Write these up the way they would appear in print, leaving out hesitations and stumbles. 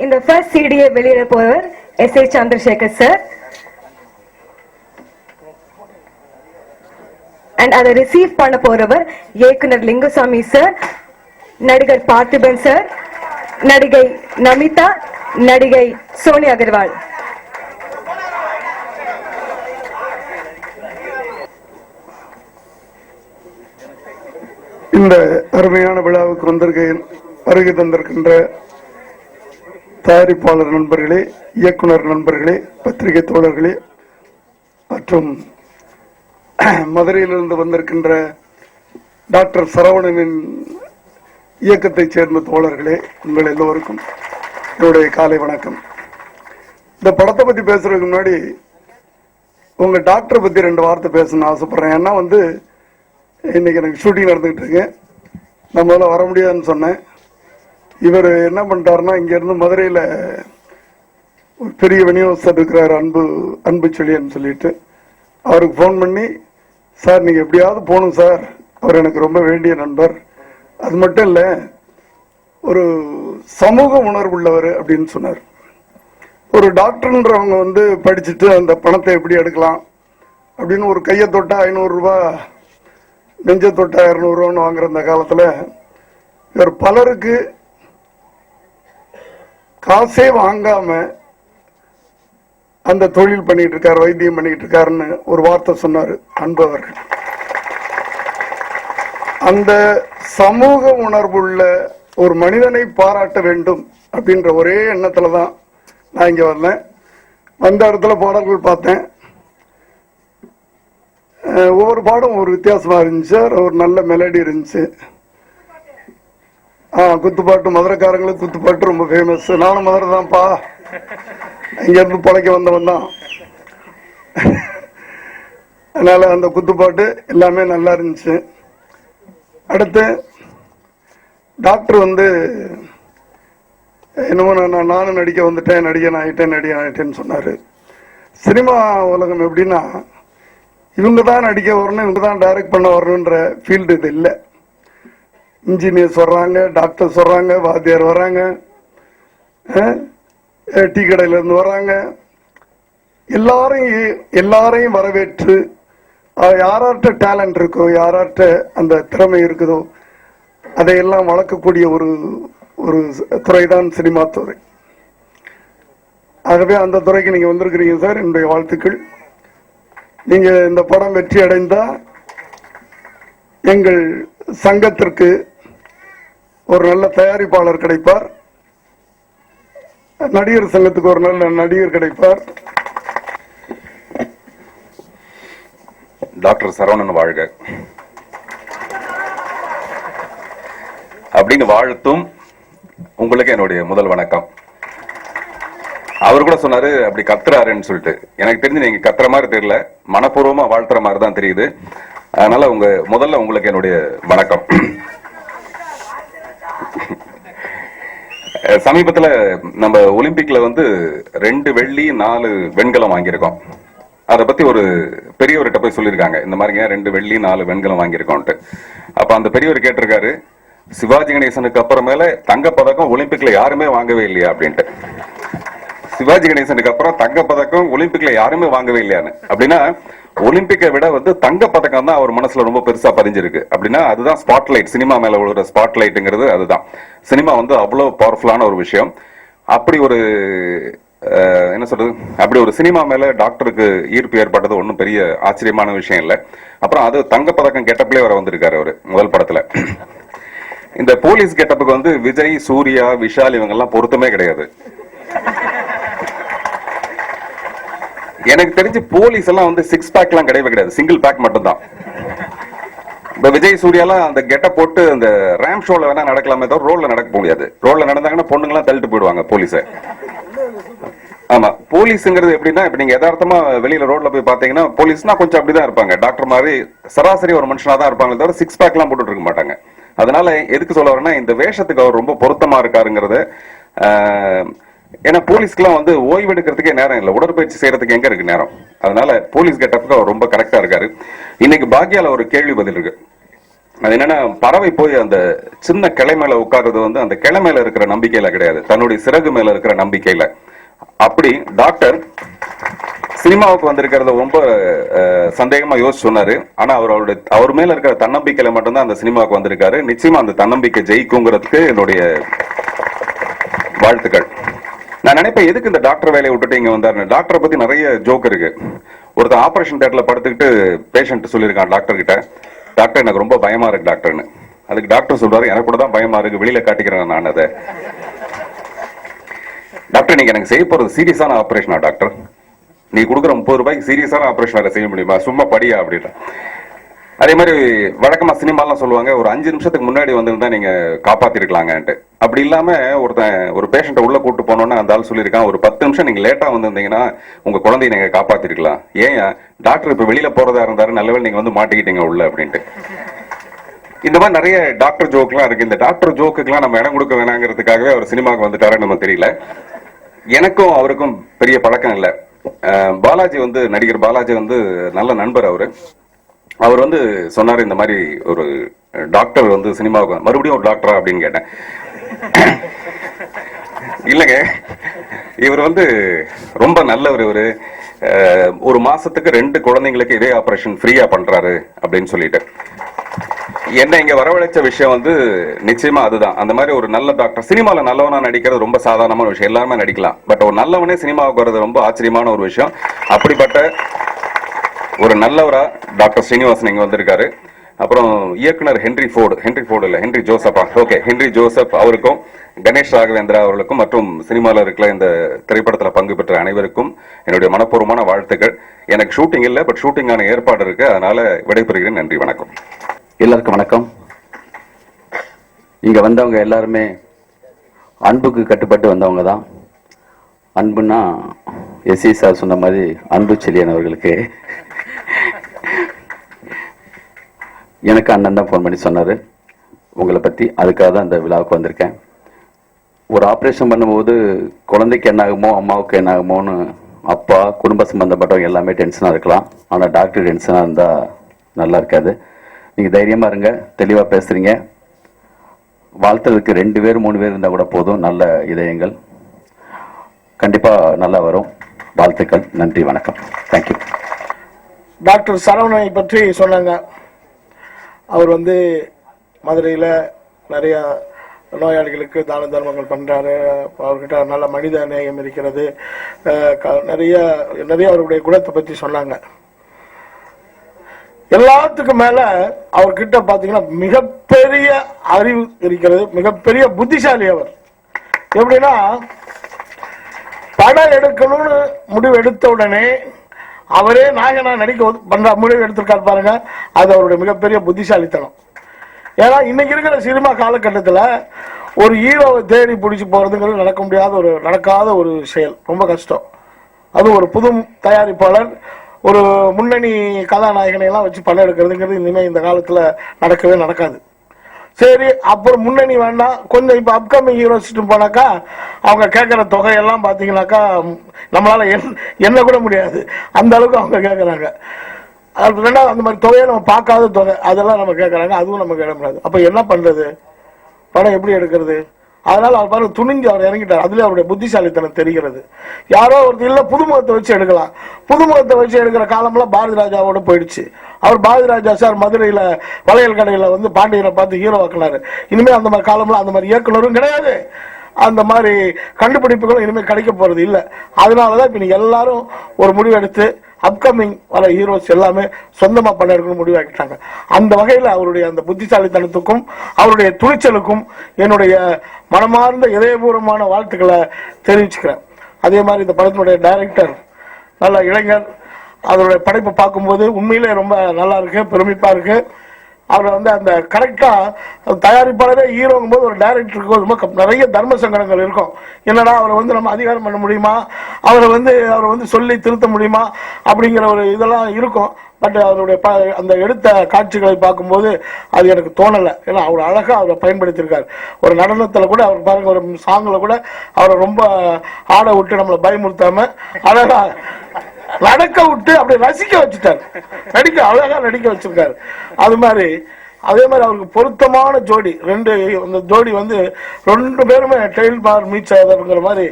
இந்த ஃபர்ஸ்ட் சிடியை வெளியிட போறவர் S.A. Chandrasekhar sir. And அதை ரிசீவ் பண்ண போறவர் இயக்குனர் லிங்குசாமி சார், நடிகர் பார்த்திபன் சார், நடிகை நமிதா, நடிகை சோனி அகர்வால். இந்த அருமையான விழாவுக்கு வருகை தந்திருக்கின்ற தயாரிப்பாளர் நண்பர்களே, இயக்குனர் நண்பர்களே, பத்திரிகை தோழர்களே மற்றும் மதுரையிலிருந்து வந்திருக்கின்ற டாக்டர் சரவணனின் இயக்கத்தைச் சேர்ந்த தோழர்களே, உங்கள் எல்லோருக்கும் என்னுடைய காலை வணக்கம். இந்த படத்தை பத்தி பேசுறதுக்கு முன்னாடி உங்க டாக்டரை பத்தி 2 வார்த்தை பேசணும்னு ஆசைப்படுறேன். ஏன்னா இன்னைக்கு எனக்கு ஷூட்டிங் நடந்துகிட்டு இருக்கு. நம்மளால வர முடியாதுன்னு சொன்னேன். இவர் என்ன பண்ணிட்டாருன்னா, இங்க இருந்து மதுரையில ஒரு பெரிய விநியோகஸ்தர் இருக்கிறார், அன்பு செழியன்னு சொல்லிட்டு, அவருக்கு போன் பண்ணி, சார் நீங்க எப்படியாவது போகணும் சார், அவர் எனக்கு ரொம்ப வேண்டிய நண்பர், அது மட்டும் இல்ல ஒரு சமூக உணர்வு உள்ளவர் அப்படின்னு சொன்னார். ஒரு டாக்டர்ன்றவங்க படிச்சுட்டு அந்த பணத்தை எப்படி எடுக்கலாம் அப்படின்னு ஒரு கையை தொட்டா 500 ரூபாய், நெஞ்ச தொட்டா 200 ரூபான்னு வாங்குற இந்த காலத்துல இவர் பலருக்கு காசே வாங்காம அந்த தொழில் பண்ணிட்டு இருக்காரு, வைத்தியம் பண்ணிட்டு இருக்காருன்னு ஒரு வார்த்தை சொன்னாரு அன்பவர்கள். அந்த சமூக உணர்வுள்ள ஒரு மனிதனை பாராட்ட வேண்டும் அப்படின்ற ஒரே எண்ணத்துலதான் நான் இங்க வந்தேன். வந்த இடத்துல பாடல்கள் பார்த்தேன். ஒவ்வொரு பாடம் ஒரு வித்தியாசமா இருந்துச்சு, ஒரு நல்ல மெலடி இருந்துச்சு. குத்துப்பாட்டு, மதுரைக்காரங்களுக்கு குத்துப்பாட்டு ரொம்ப ஃபேமஸ். நானும் மதுரை தான்ப்பா, இங்க இருந்து பழைக்க வந்தவன் தான். அதனால அந்த குத்துப்பாட்டு எல்லாமே நல்லா இருந்துச்சு. அடுத்து டாக்டர் என்னமோ நானும் நடிக்க வந்துட்டேன், நடிகன் ஆயிட்டேன்னு சொன்னாரு. சினிமா உலகம் எப்படின்னா, இவங்க தான் நடிக்க வரணும், இவங்க தான் டைரக்ட் பண்ண வரணுன்ற ஃபீல்டு இது இல்லை. இன்ஜினியர்ஸ் வர்றாங்க, டாக்டர்ஸ் வர்றாங்க, வாத்தியார் வர்றாங்க, டீ கடையில இருந்து வர்றாங்க, எல்லாரையும் வரவேற்று யாரார்ட்ட டேலண்ட் இருக்கோ, யாரார்ட்ட அந்த திறமை இருக்குதோ அதையெல்லாம் வளர்க்கக்கூடிய ஒரு துறைதான் சினிமா துறை. ஆகவே அந்த துறைக்கு நீங்க வந்திருக்கிறீங்க சார், என்னுடைய வாழ்த்துக்கள். நீங்க இந்த படம் வெற்றி அடைந்தா எங்கள் சங்கத்திற்கு ஒரு நல்ல தயாரிப்பாளர் கிடைப்பார், நடிகர் சங்கத்துக்கு ஒரு நல்ல நடிகர் கிடைப்பார். டாக்டர் சரவணன் வாழ்க அப்படின்னு வாழ்த்தும் உங்களுக்கு என்னுடைய முதல் வணக்கம். அவர் கூட சொன்னாரு அப்படி கத்துறாருன்னு சொல்லிட்டு. எனக்கு தெரிஞ்சு நீங்க கத்துற மாதிரி தெரியல, மனப்பூர்வமா வாழ்த்துற மாதிரி தான் தெரியுது. அதனால முதல்ல உங்களுக்கு என்னுடைய வணக்கம். சமீபத்துல நம்ம ஒலிம்பிக்ல 2 வெள்ளி 4 வெண்கலம் வாங்கியிருக்கோம். அதை பத்தி ஒரு பெரியவர்கிட்ட போய் சொல்லியிருக்காங்க, இந்த மாதிரிங்க 2 வெள்ளி 4 வெண்கலம் வாங்கியிருக்கோம்ட்டு. அப்ப அந்த பெரியவர் கேட்டிருக்காரு, சிவாஜி கணேசனுக்கு அப்புறமேல தங்கப்பதக்கம் ஒலிம்பிக்ல யாருமே வாங்கவே இல்லையா அப்படின்ட்டு. சிவாஜி கணேசனுக்கு அப்புறம் தங்கப்பதக்கம் ஒலிம்பிக்ல யாருமே வாங்கவே இல்லையான்னு. அப்படின்னா ஒலிம்பிக்கை விட தங்கப்பதக்கம் தான் அவர் மனசுல ரொம்ப பெருசா பதிஞ்சிருக்கு. அப்படின்னா அதுதான் ஸ்பாட்லைட், சினிமா மேல விழுற ஸ்பாட்லைட்டுங்கிறது அதுதான். சினிமா அவ்வளவு பவர்ஃபுல்லான ஒரு விஷயம். அப்படி ஒரு என்ன சொல்றது, அப்படி ஒரு சினிமா மேல டாக்டருக்கு ஈர்ப்பு ஏற்பட்டது ஒன்றும் பெரிய ஆச்சரியமான விஷயம் இல்லை. அப்புறம் அது தங்கப்பதக்கம் கெட்டப்லேயே வர வந்திருக்காரு அவரு முதல் படத்துல. இந்த போலீஸ் கெட்டப்புக்கு விஜய், சூர்யா, விஷால் இவங்க எல்லாம் பொருத்தமே கிடையாது. எனக்கு தெரிஞ்சு போலீஸ் எல்லாம் 6 பேக் எல்லாம் கிடையவே கிடையாது, சிங்கிள் பேக் மட்டும் தான். இந்த விஜய், சூர்யாலாம் அந்த கெட்ட போட்டு அந்த ரேம் ஷோல வேணா நடக்கலாமே தவிர ரோட்ல நடக்க முடியாது. ரோட்ல நடந்தாங்கன்னா பொண்ணுங்கெல்லாம் தள்ளிட்டு போயிடுவாங்க போலீஸ. ஆமா, போலீஸ்ங்கிறது எப்படின்னா, இப்ப நீங்க யதார்த்தமா வெளியில ரோட்ல போய் பாத்தீங்கன்னா போலீஸ்னா கொஞ்சம் அப்படிதான் இருப்பாங்க, டாக்டர் மாதிரி சராசரி ஒரு மனுஷனா தான் இருப்பாங்க தவிர 6 பேக் எல்லாம் போட்டுட்டு இருக்க மாட்டாங்க. அதனால எதுக்கு சொல்ல வரேன்னா, இந்த வேஷத்துக்கு அவர் ரொம்ப பொருத்தமா இருக்காருங்கிறது. ஏன்னா போலீஸ்க்குலாம் ஓய்வு எடுக்கிறதுக்கே நேரம் இல்லை, உடற்பயிற்சி செய்யறதுக்கு எங்க இருக்கு நேரம். அதனால போலீஸ் கெட்டப்புக்கு அவர் ரொம்ப கரெக்டா இருக்காரு. இன்னைக்கு பாக்யால ஒரு கேள்வி பதில் இருக்கு. அது என்னன்னா, பறவை போய் அந்த சின்ன கிளை மேல உட்கார்றது வந்து அந்த கிளை மேல இருக்கிற நம்பிக்கையில கிடையாது, தன்னுடைய சிறகு மேல இருக்கிற நம்பிக்கையில. அப்படி டாக்டர் சினிமாவுக்கு வந்திருக்கிறத ரொம்ப சந்தேகமா யோசிச்சு சொன்னாரு. ஆனா அவர் மேல இருக்கிற தன்னம்பிக்கையில மட்டும்தான் அந்த சினிமாவுக்கு வந்திருக்காரு. நிச்சயமா அந்த தன்னம்பிக்கை ஜெயிக்குங்கிறதுக்கு என்னுடைய வாழ்த்துக்கள். நான் நினைப்பேன், எதுக்கு இந்த டாக்டர் வேலையை விட்டுட்டு இங்க வந்தாரு. டாக்டரை பத்தி நிறைய ஜோக் இருக்கு. ஒருத்தர் ஆபரேஷன் தியேட்டர்ல படுத்துக்கிட்டு பேஷண்ட் சொல்லியிருக்கான் டாக்டர் கிட்ட, டாக்டர் எனக்கு ரொம்ப பயமா இருக்கு டாக்டர்னு. அதுக்கு டாக்டர் சொல்றாரு, எனக்கு கூட தான் பயமா இருக்கு, வெளியில காட்டிக்கிறேன் நான் அதை. டாக்டர், நீங்க எனக்கு செய்ய போறது சீரியஸான ஆபரேஷனா டாக்டர்? நீ கொடுக்குற 30 ரூபாய்க்கு சீரியஸான ஆபரேஷன் வேற செய்ய முடியுமா? சும்மா படியா அப்படின்னா. அதே மாதிரி வழக்கமா சினிமாலாம் சொல்லுவாங்க, ஒரு 5 நிமிஷத்துக்கு முன்னாடி வந்திருந்தா நீங்க காப்பாத்திருக்கலாங்கன்ட்டு. அப்படி இல்லாம ஒரு பேஷண்ட்டை உள்ள கூட்டு போனோம்னா அந்த ஆள் சொல்லியிருக்கான், ஒரு 10 நிமிஷம் நீங்க லேட்டா வந்திருந்தீங்கன்னா உங்க குழந்தைய நீங்க காப்பாத்திருக்கலாம். ஏன் டாக்டர் இப்ப வெளியில போறதா இருந்தாரு, நல்லவேளை நீங்க வந்து மாட்டிக்கிட்டீங்க உள்ள அப்படின்ட்டு. இந்த மாதிரி நிறைய டாக்டர் ஜோக்லாம் இருக்கு. இந்த டாக்டர் ஜோக்குக்கெல்லாம் நம்ம இடம் கொடுக்க வேணாங்கிறதுக்காகவே அவர் சினிமாவுக்கு வந்துட்டாருன்னு நம்ம தெரியல. எனக்கும் அவருக்கும் பெரிய பழக்கம் இல்லை. பாலாஜி வந்து, நடிகர் பாலாஜி வந்து நல்ல நண்பர். அவர் வந்து சொன்னாரு, இந்த மாதிரி ஒரு டாக்டர் வந்து சினிமாவுக்கு மறுபடியும் ஒரு டாக்டரா அப்படின்னு கேட்டேன். இல்லைங்க, இவர் வந்து ரொம்ப நல்லவர். இவரு ஒரு மாசத்துக்கு 2 குழந்தைங்களுக்கு இதே ஆபரேஷன் ஃப்ரீயா பண்றாரு அப்படின்னு சொல்லிட்டு என்ன இங்க வரவழைச்ச விஷயம் வந்து நிச்சயமா அதுதான். அந்த மாதிரி ஒரு நல்ல டாக்டர் சினிமால நல்லவனா நடிக்கிறது ரொம்ப சாதாரணமான விஷயம், எல்லாருமே நடிக்கலாம். பட் ஒரு நல்லவனே சினிமாவுக்கு வர்றது ரொம்ப ஆச்சரியமான ஒரு விஷயம். அப்படிப்பட்ட ஒரு நல்லவரா டாக்டர் ஸ்ரீனிவாசன் இங்க வந்திருக்காரு. அப்புறம் இயக்குனர் ஹென்றி ஜோசப்பா, ஓகே, ஹென்றி ஜோசப் அவருக்கும், கணேஷ் ராகவேந்திரா அவர்களுக்கும் மற்றும் சினிமாவில் இருக்கிற இந்த திரைப்படத்தில் பங்கு பெற்ற அனைவருக்கும் என்னுடைய மனப்பூர்வமான வாழ்த்துக்கள். எனக்கு ஷூட்டிங் இல்லை, பட் ஷூட்டிங்கான ஏற்பாடு இருக்கு, அதனால விடைபெறுகிறேன். நன்றி, வணக்கம். எல்லாருக்கும் வணக்கம். இங்க வந்தவங்க எல்லாருமே அன்புக்கு கட்டுப்பட்டு வந்தவங்க தான். அன்புன்னா எஸ்சி சார் சொன்ன மாதிரி அன்பு செல்லியன் அவர்களுக்கு எனக்கு அண்ணன் தான் ஃபோன் பண்ணி சொன்னாரு உங்களை பத்தி. அதுக்காக தான் இந்த விழாவுக்கு வந்திருக்கேன். ஒரு ஆப்ரேஷன் பண்ணும்போது குழந்தைக்கு என்ன ஆகுமோ அம்மாவுக்கு என்ன ஆகுமோன்னு அப்பா, குடும்ப சம்பந்தப்பட்டவங்க எல்லாமே டென்ஷனாக இருக்கலாம். ஆனால் டாக்டர் டென்ஷனாக இருந்தால் நல்லா இருக்காது. நீங்கள் தைரியமாக இருங்க, தெளிவாக பேசுகிறீங்க. வாழ்த்துறதுக்கு 2 பேர் 3 பேர் இருந்தால் கூட போதும். நல்ல இதயங்கள் கண்டிப்பாக நல்லா வரும். வாழ்த்துக்கள். நன்றி, வணக்கம். தேங்க்யூ. டாக்டர் சரவணனை பற்றி சொன்னாங்க. அவர் வந்து மதுரையில் நிறைய நோயாளிகளுக்கு தான தர்மங்கள் பண்ணுறாரு. அவர்கிட்ட நல்ல மனித நேயம் இருக்கிறது. நிறைய அவருடைய குணத்தை பற்றி சொன்னாங்க. எல்லாத்துக்கும் மேல அவர்கிட்ட பாத்தீங்கன்னா மிகப்பெரிய அறிவு இருக்கிறது, மிகப்பெரிய புத்திசாலி. அவர் எப்படின்னா, படம் எடுக்கணும்னு முடிவு எடுத்த உடனே அவரே நாயகனா நடிக்க பண்ற முடிவு எடுத்திருக்காரு பாருங்க. அது அவருடைய மிகப்பெரிய புத்திசாலித்தனம். ஏன்னா இன்னைக்கு இருக்கிற சினிமா காலகட்டத்தில் ஒரு ஹீரோவை தேடி பிடிச்சி போறதுங்கிறது நடக்காத ஒரு செயல், ரொம்ப கஷ்டம். அது ஒரு புது தயாரிப்பாளர் ஒரு முன்னணி கதாநாயகனை எல்லாம் வச்சு படம் எடுக்கிறதுங்கிறது இனிமே இந்த காலத்துல நடக்கவே நடக்காது. சரி, அப்புறம் முன்னணி வேண்டாம், கொஞ்சம் இப்ப அப்கமிங் ஹீரோஸ் போனாக்கா அவங்க கேட்கிற தொகையெல்லாம் பாத்தீங்கன்னாக்கா நம்மளால என்ன கூட முடியாது, அந்த அளவுக்கு அவங்க கேட்கறாங்க. ரெண்டாவது அந்த மாதிரி தொகையை நம்ம பார்க்காத தொகை அதெல்லாம் நம்ம கேட்கறாங்க, அதுவும் நமக்கு இட முடியாது. அப்ப என்ன பண்றது, படம் எப்படி எடுக்கிறது? அதனால அவர் பாருங்க துணிஞ்சு அவர் இறங்கிட்டார். அதுல அவருடைய புத்திசாலித்தனம் தெரிகிறது. யாரோ ஒருத்தர் இல்ல புதுமுகத்தை வச்சு எடுக்கலாம். புதுமுகத்தை வச்சு எடுக்கிற காலம்லாம் பாரதி ராஜாவோட போயிடுச்சு. அவர் பாரதி ராஜா சார் மதுரையில வளையல் கடையில வந்து பாண்டியனை பார்த்து ஹீரோ ஆக்கினாரு. இனிமே அந்த மாதிரி காலம்லாம் அந்த மாதிரி இயக்குனரும் கிடையாது, அந்த மாதிரி கண்டுபிடிப்புகளும் இனிமேல் கிடைக்க போறது இல்லை. அதனாலதான் இப்ப நீங்க எல்லாரும் ஒரு முடிவு எடுத்து அப்கமிங் வர ஹீரோஸ் எல்லாமே சொந்தமா படம் எடுக்கணும் முடிவாக்கிட்டாங்க. அந்த வகையில் அவருடைய அந்த புத்திசாலித்தனத்துக்கும் அவருடைய துணிச்சலுக்கும் என்னுடைய மனமார்ந்த இதயபூர்வமான வாழ்த்துக்களை தெரிவிச்சுக்கிறேன். அதே மாதிரி இந்த படத்தினுடைய டைரக்டர் நல்ல இளைஞர். அவருடைய படைப்பை பார்க்கும்போது உண்மையிலே ரொம்ப நல்லா இருக்கு, பெருமிப்பா இருக்கு. அவர் வந்து அந்த கரெக்டா தயாரிப்பாளரே ஹீரோங்கும் போது ஒரு டைரக்டருக்கு ரொம்ப நிறைய தர்ம சங்கடங்கள் இருக்கும். என்னடா அவரை வந்து நம்ம அதிகாரம் பண்ண முடியுமா, அவரை வந்து சொல்லி திருத்த முடியுமா அப்படிங்கிற ஒரு இதெல்லாம் இருக்கும். பட் அவருடைய அந்த எடுத்த காட்சிகளை பார்க்கும்போது அது எனக்கு தோணலை. ஏன்னா அவர் அழகா அவரை பயன்படுத்தியிருக்காரு. ஒரு நடனத்துல கூட அவர் பாருங்க, ஒரு சாங்ல கூட அவரை ரொம்ப ஆட விட்டு நம்மளை பயமுறுத்தாம அழகா நடக்க விட்டு அப்படி ரசிக்க வச்சுட்டாரு, அழகா நடிக்க வச்சிருக்காரு. அது மாதிரி அதே மாதிரி அவருக்கு பொருத்தமான ஜோடி அந்த ஜோடி வந்து 2 பேருமே டெயில் பார் மீட்ஸ் ஆகுதுங்கிற மாதிரி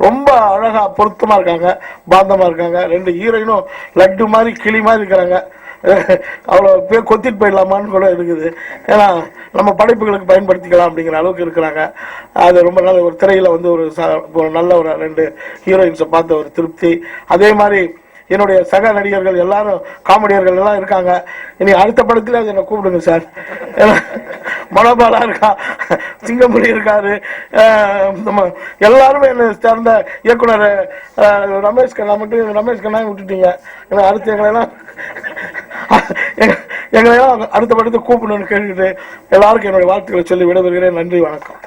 ரொம்ப அழகா பொருத்தமா இருக்காங்க, பாந்தமா இருக்காங்க. 2 ஹீரோயினும் லட்டு மாதிரி கிளி மாதிரி இருக்கிறாங்க. அவ்வளோ பேர் கொத்திட்டு போயிடலாமான்னு கூட இருக்குது. ஏன்னா நம்ம படைப்புகளுக்கு பயன்படுத்திக்கலாம் அப்படிங்கிற அளவுக்கு இருக்கிறாங்க. அது ரொம்ப நல்ல ஒரு திரையில வந்து ஒரு நல்ல ஒரு 2 ஹீரோயின்ஸை பார்த்த ஒரு திருப்தி. அதே மாதிரி என்னுடைய சக நடிகர்கள் எல்லாரும் காமெடியர்கள் எல்லாம் இருக்காங்க. இனி அடுத்த படத்துல என்னை கூப்பிடுங்க சார். மனோபாலா இருக்கா, சிங்கம்புலி இருக்காரு, நம்ம எல்லாருமே என்ன சார்ந்த இயக்குனர் ரமேஷ் கண்ணா மட்டும் ரமேஷ் கண்ணா விட்டுட்டீங்க. ஏன்னா அடுத்து எங்களையெல்லாம் அடுத்த படத்தை கூப்பிடணும்னு கேட்டுக்கிட்டு எல்லாருக்கும் என்னுடைய வாழ்த்துக்களை சொல்லி விடைபெறுகிறேன். நன்றி, வணக்கம்.